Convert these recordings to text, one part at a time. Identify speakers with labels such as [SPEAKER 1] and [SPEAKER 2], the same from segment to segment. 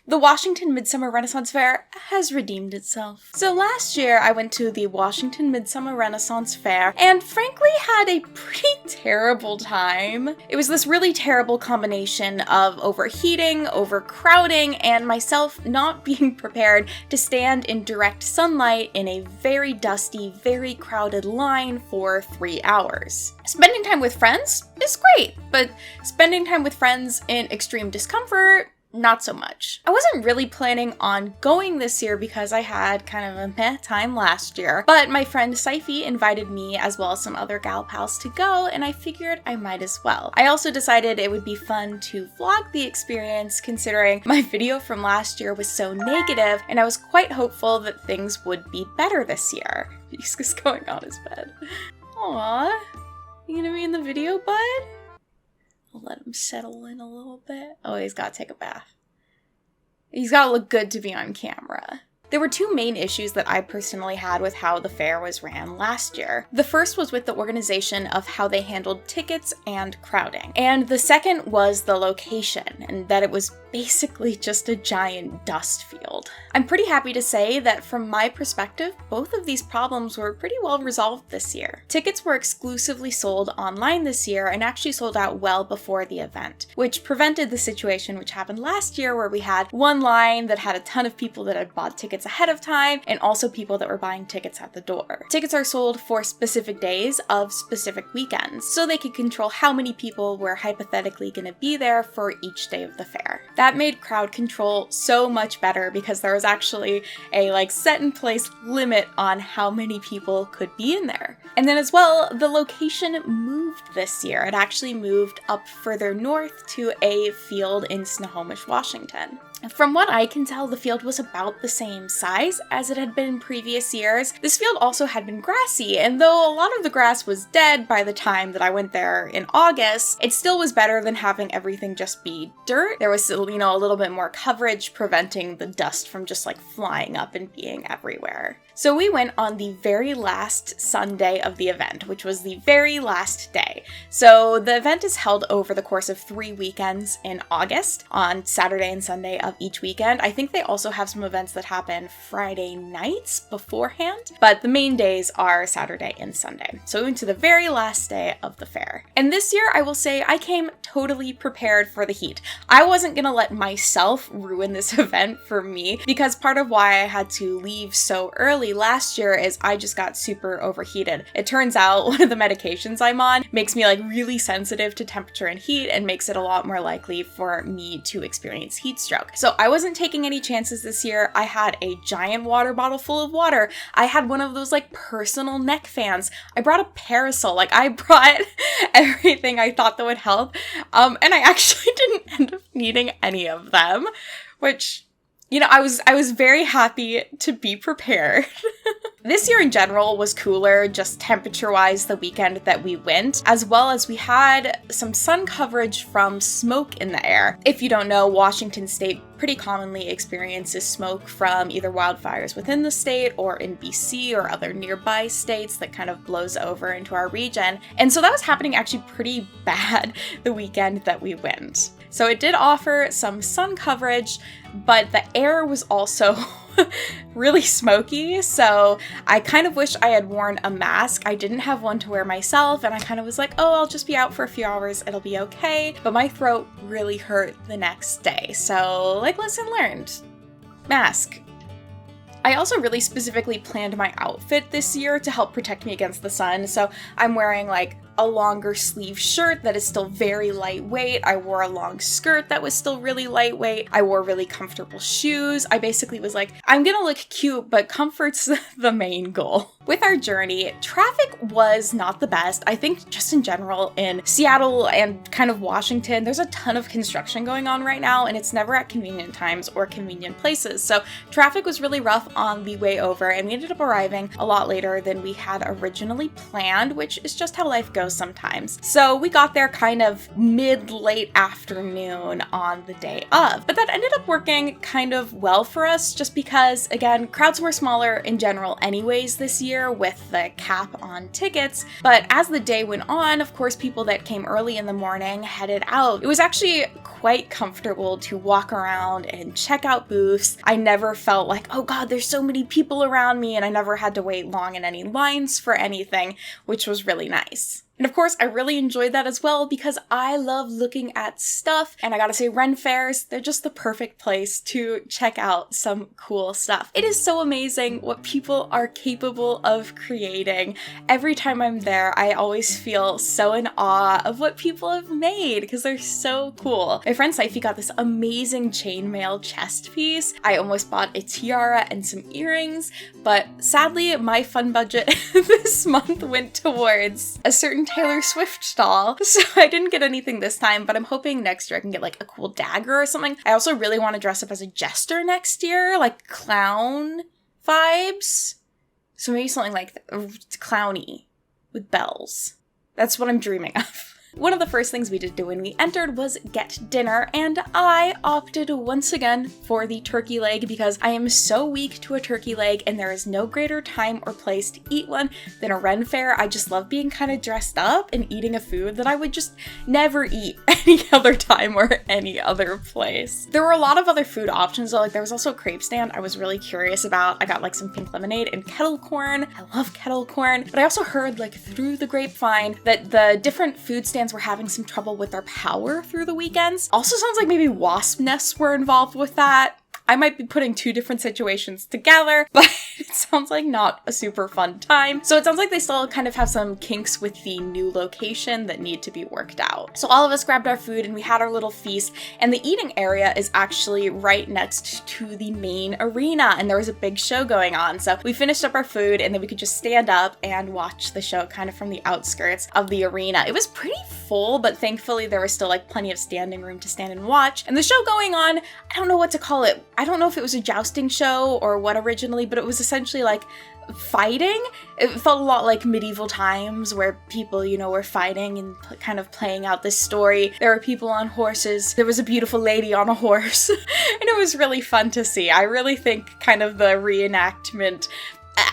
[SPEAKER 1] The Washington Midsummer Renaissance Fair has redeemed itself. So last year I went to the Washington Midsummer Renaissance Fair and frankly had a pretty terrible time. It was this really terrible combination of overheating, overcrowding, and myself not being prepared to stand in direct sunlight in a very dusty, very crowded line for 3 hours. Spending time with friends is great, but spending time with friends in extreme discomfort, not so much. I wasn't really planning on going this year because I had kind of a meh time last year, but my friend Saifi invited me as well as some other gal pals to go, and I figured I might as well. I also decided it would be fun to vlog the experience considering my video from last year was so negative, and I was quite hopeful that things would be better this year. He's just going on his bed. Aww. You gonna be in the video, bud? I'll let him settle in a little bit. Oh, he's gotta take a bath. He's gotta look good to be on camera. There were two main issues that I personally had with how the fair was ran last year. The first was with the organization of how they handled tickets and crowding. And the second was the location, and that it was basically just a giant dust field. I'm pretty happy to say that from my perspective, both of these problems were pretty well resolved this year. Tickets were exclusively sold online this year and actually sold out well before the event, which prevented the situation which happened last year where we had one line that had a ton of people that had bought tickets ahead of time and also people that were buying tickets at the door. Tickets are sold for specific days of specific weekends, so they could control how many people were hypothetically going to be there for each day of the fair. That made crowd control so much better because there was actually a set in place limit on how many people could be in there. And then as well, the location moved this year. It actually moved up further north to a field in Snohomish, Washington. From what I can tell, the field was about the same size as it had been in previous years. This field also had been grassy, and though a lot of the grass was dead by the time that I went there in August, it still was better than having everything just be dirt. There was, a little bit more coverage preventing the dust from just flying up and being everywhere. So we went on the very last Sunday of the event, which was the very last day. So the event is held over the course of 3 weekends in August, on Saturday and Sunday of each weekend. I think they also have some events that happen Friday nights beforehand, but the main days are Saturday and Sunday. So we went to the very last day of the fair. And this year, I will say, I came totally prepared for the heat. I wasn't gonna let myself ruin this event for me, because part of why I had to leave so early last year is I just got super overheated. It turns out one of the medications I'm on makes me really sensitive to temperature and heat and makes it a lot more likely for me to experience heat stroke. So I wasn't taking any chances this year. I had a giant water bottle full of water. I had one of those personal neck fans. I brought a parasol. I brought everything I thought that would help. And I actually didn't end up needing any of them, which, I was very happy to be prepared. This year in general was cooler, just temperature-wise, the weekend that we went, as well as we had some sun coverage from smoke in the air. If you don't know, Washington State pretty commonly experiences smoke from either wildfires within the state or in BC or other nearby states that kind of blows over into our region. And so that was happening actually pretty bad the weekend that we went. So it did offer some sun coverage, but the air was also really smoky, so I kind of wish I had worn a mask. I didn't have one to wear myself, and I kind of was like, oh, I'll just be out for a few hours, it'll be okay. But my throat really hurt the next day, so lesson learned. Mask. I also really specifically planned my outfit this year to help protect me against the sun, so I'm wearing a longer sleeve shirt that is still very lightweight. I wore a long skirt that was still really lightweight. I wore really comfortable shoes. I basically was I'm gonna look cute, but comfort's the main goal. With our journey, traffic was not the best. I think just in general in Seattle and kind of Washington, there's a ton of construction going on right now, and it's never at convenient times or convenient places. So traffic was really rough on the way over, and we ended up arriving a lot later than we had originally planned, which is just how life goes sometimes. So we got there kind of mid-late afternoon on the day of, but that ended up working kind of well for us just because, again, crowds were smaller in general anyways this year, year with the cap on tickets, but as the day went on, of course, people that came early in the morning headed out. It was actually quite comfortable to walk around and check out booths. I never felt like, oh god, there's so many people around me, and I never had to wait long in any lines for anything, which was really nice. And of course, I really enjoyed that as well because I love looking at stuff, and I gotta say, Ren fairs, they're just the perfect place to check out some cool stuff. It is so amazing what people are capable of creating. Every time I'm there, I always feel so in awe of what people have made because they're so cool. My friend Saifi got this amazing chainmail chest piece. I almost bought a tiara and some earrings, but sadly, my fun budget this month went towards a certain Taylor Swift stall, so I didn't get anything this time, but I'm hoping next year I can get like a cool dagger or something. I also really want to dress up as a jester next year, like clown vibes. So maybe something like clowny with bells. That's what I'm dreaming of. One of the first things we did do when we entered was get dinner, and I opted once again for the turkey leg because I am so weak to a turkey leg and there is no greater time or place to eat one than a Ren fair. I just love being kind of dressed up and eating a food that I would just never eat any other time or any other place. There were a lot of other food options though, like there was also a crepe stand I was really curious about. I got like some pink lemonade and kettle corn. I love kettle corn, but I also heard like through the grapevine that the different food stands were having some trouble with their power through the weekends. Also sounds like maybe wasp nests were involved with that. I might be putting two different situations together, but it sounds like not a super fun time. So it sounds like they still kind of have some kinks with the new location that need to be worked out. So all of us grabbed our food and we had our little feast, and the eating area is actually right next to the main arena, and there was a big show going on. So we finished up our food and then we could just stand up and watch the show kind of from the outskirts of the arena. It was pretty full, but thankfully there was still like plenty of standing room to stand and watch. And the show going on, I don't know what to call it. I don't know if it was a jousting show or what originally, but it was essentially like fighting. It felt a lot like medieval times where people, you know, were fighting and kind of playing out this story. There were people on horses. There was a beautiful lady on a horse. And it was really fun to see. I really think kind of the reenactment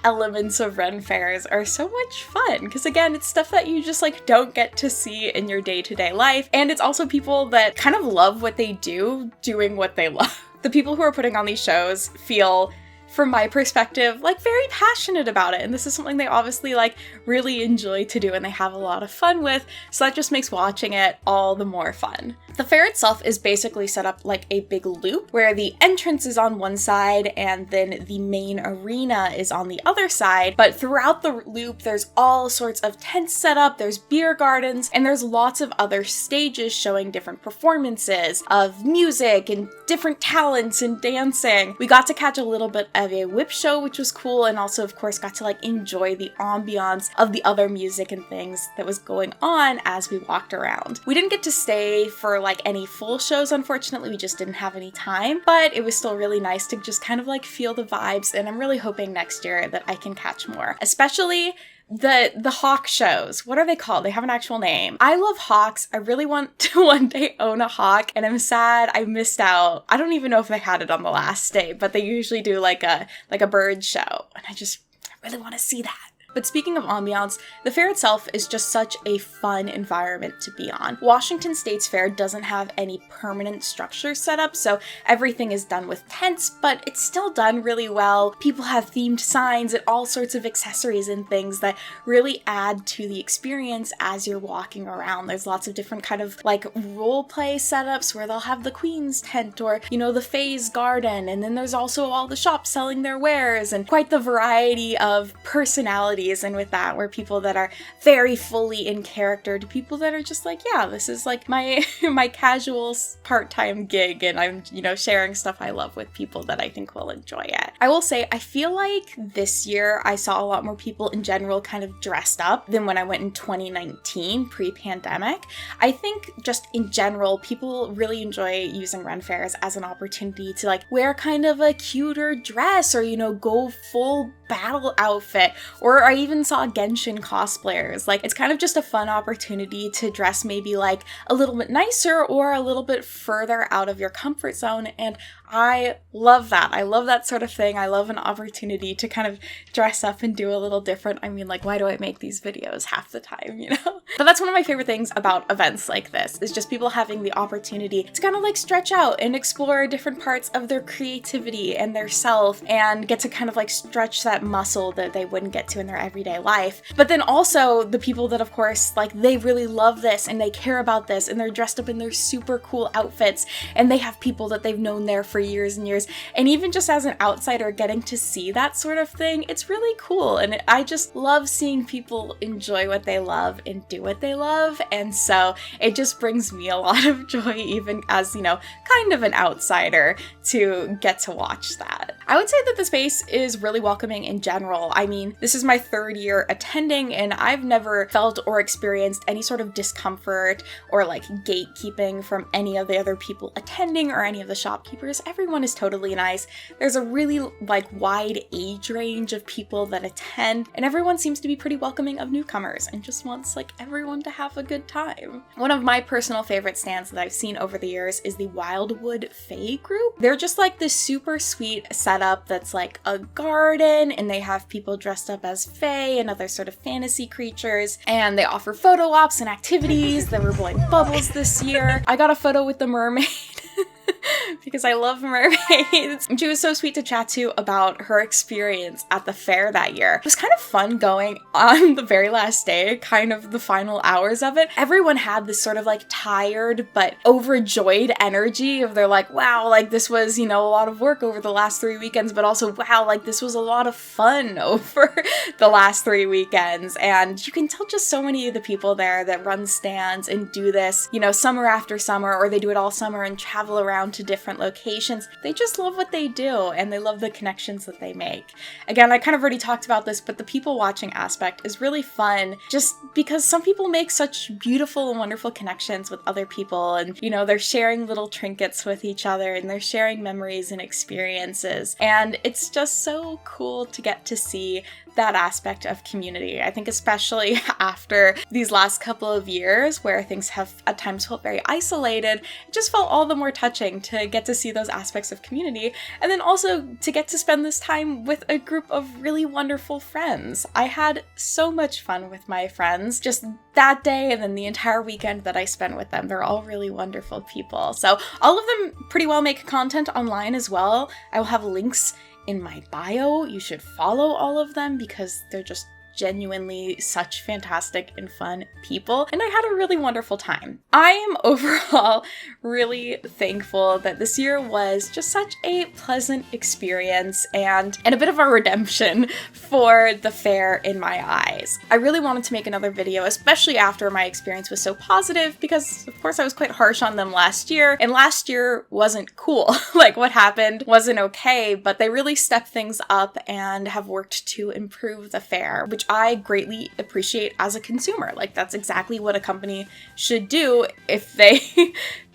[SPEAKER 1] elements of Ren fairs are so much fun because again, it's stuff that you just like don't get to see in your day-to-day life, and it's also people that kind of love what they do doing what they love. The people who are putting on these shows feel, from my perspective, like very passionate about it, and this is something they obviously like really enjoy to do and they have a lot of fun with, so that just makes watching it all the more fun. The fair itself is basically set up like a big loop where the entrance is on one side and then the main arena is on the other side, but throughout the loop there's all sorts of tents set up, there's beer gardens, and there's lots of other stages showing different performances of music and different talents and dancing. We got to catch a little bit of a whip show, which was cool, and also of course got to like enjoy the ambiance of the other music and things that was going on as we walked around. We didn't get to stay for like any full shows, unfortunately, we just didn't have any time, but it was still really nice to just kind of like feel the vibes, and I'm really hoping next year that I can catch more, especially the hawk shows. What are they called? They have an actual name. I love hawks. I really want to one day own a hawk, and I'm sad I missed out. I don't even know if they had it on the last day, but they usually do like a bird show, and I really want to see that. But speaking of ambiance, the fair itself is just such a fun environment to be on. Washington State's fair doesn't have any permanent structure set up, so everything is done with tents, but it's still done really well. People have themed signs and all sorts of accessories and things that really add to the experience as you're walking around. There's lots of different kind of like role play setups where they'll have the Queen's tent or, you know, the Fae's garden, and then there's also all the shops selling their wares and quite the variety of personalities. And with that, we're people that are very fully in character to people that are just like, yeah, this is like my casual part-time gig, and I'm, you know, sharing stuff I love with people that I think will enjoy it. I will say, I feel like this year I saw a lot more people in general kind of dressed up than when I went in 2019, pre-pandemic. I think just in general, people really enjoy using Ren fairs as an opportunity to like wear kind of a cuter dress or, you know, go full battle outfit, or I even saw Genshin cosplayers. Like, it's kind of just a fun opportunity to dress maybe like a little bit nicer or a little bit further out of your comfort zone, and I love that. I love that sort of thing. I love an opportunity to kind of dress up and do a little different. I mean, like, why do I make these videos half the time, you know? But that's one of my favorite things about events like this, is just people having the opportunity to kind of like stretch out and explore different parts of their creativity and their self and get to kind of like stretch that muscle that they wouldn't get to in their everyday life. But then also the people that, of course, like, they really love this and they care about this and they're dressed up in their super cool outfits and they have people that they've known there for years and years. And even just as an outsider getting to see that sort of thing, it's really cool. And I just love seeing people enjoy what they love and do what they love. And so it just brings me a lot of joy, even as, you know, kind of an outsider, to get to watch that. I would say that the space is really welcoming in general. I mean, this is my 3rd year attending and I've never felt or experienced any sort of discomfort or like gatekeeping from any of the other people attending or any of the shopkeepers. Everyone is totally nice. There's a really like wide age range of people that attend, and everyone seems to be pretty welcoming of newcomers and just wants like everyone to have a good time. One of my personal favorite stands that I've seen over the years is the Wildwood Fae group. They're just like this super sweet setup that's like a garden, and they have people dressed up as fae and other sort of fantasy creatures, and they offer photo ops and activities. They were blowing bubbles this year. I got a photo with the mermaid. Because I love mermaids. She was so sweet to chat to about her experience at the fair that year. It was kind of fun going on the very last day, kind of the final hours of it. Everyone had this sort of like tired but overjoyed energy of they're like, wow, like this was, you know, a lot of work over the last 3 weekends, but also, wow, like this was a lot of fun over the last 3 weekends. And you can tell just so many of the people there that run stands and do this, you know, summer after summer, or they do it all summer and travel around to different locations. They just love what they do and they love the connections that they make. Again, I kind of already talked about this, but the people watching aspect is really fun just because some people make such beautiful and wonderful connections with other people, and you know, they're sharing little trinkets with each other and they're sharing memories and experiences, and it's just so cool to get to see that aspect of community. I think especially after these last couple of years where things have at times felt very isolated, it just felt all the more touching to get to see those aspects of community, and then also to get to spend this time with a group of really wonderful friends. I had so much fun with my friends just that day and then the entire weekend that I spent with them. They're all really wonderful people. So all of them pretty well make content online as well. I will have links in my bio. You should follow all of them because they're just genuinely such fantastic and fun people, and I had a really wonderful time. I am overall really thankful that this year was just such a pleasant experience and a bit of a redemption for the fair in my eyes. I really wanted to make another video, especially after my experience was so positive, because of course I was quite harsh on them last year, and last year wasn't cool. Like, what happened wasn't okay, but they really stepped things up and have worked to improve the fair, which I greatly appreciate as a consumer. Like, that's exactly what a company should do if they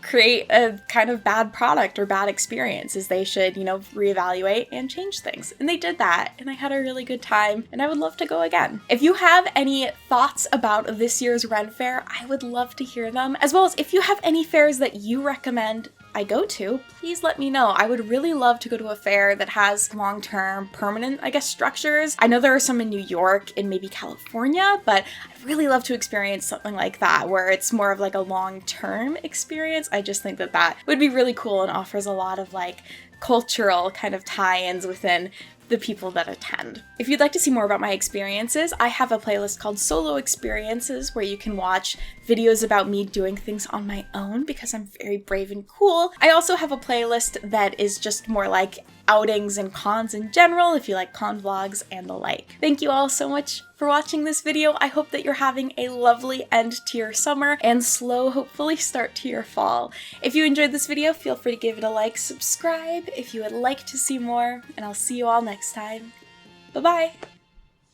[SPEAKER 1] create a kind of bad product or bad experience, is they should, you know, reevaluate and change things. And they did that, and I had a really good time, and I would love to go again. If you have any thoughts about this year's Ren Fair, I would love to hear them, as well as if you have any fairs that you recommend I go to, please let me know. I would really love to go to a fair that has long-term, permanent, I guess, structures. I know there are some in New York and maybe California, but I'd really love to experience something like that, where it's more of like a long-term experience. I just think that that would be really cool and offers a lot of like cultural kind of tie-ins within the people that attend. If you'd like to see more about my experiences, I have a playlist called Solo Experiences where you can watch videos about me doing things on my own because I'm very brave and cool. I also have a playlist that is just more like outings and cons in general, if you like con vlogs and the like. Thank you all so much for watching this video. I hope that you're having a lovely end to your summer and slow, hopefully, start to your fall. If you enjoyed this video, feel free to give it a like, subscribe if you would like to see more, and I'll see you all next time. Bye-bye!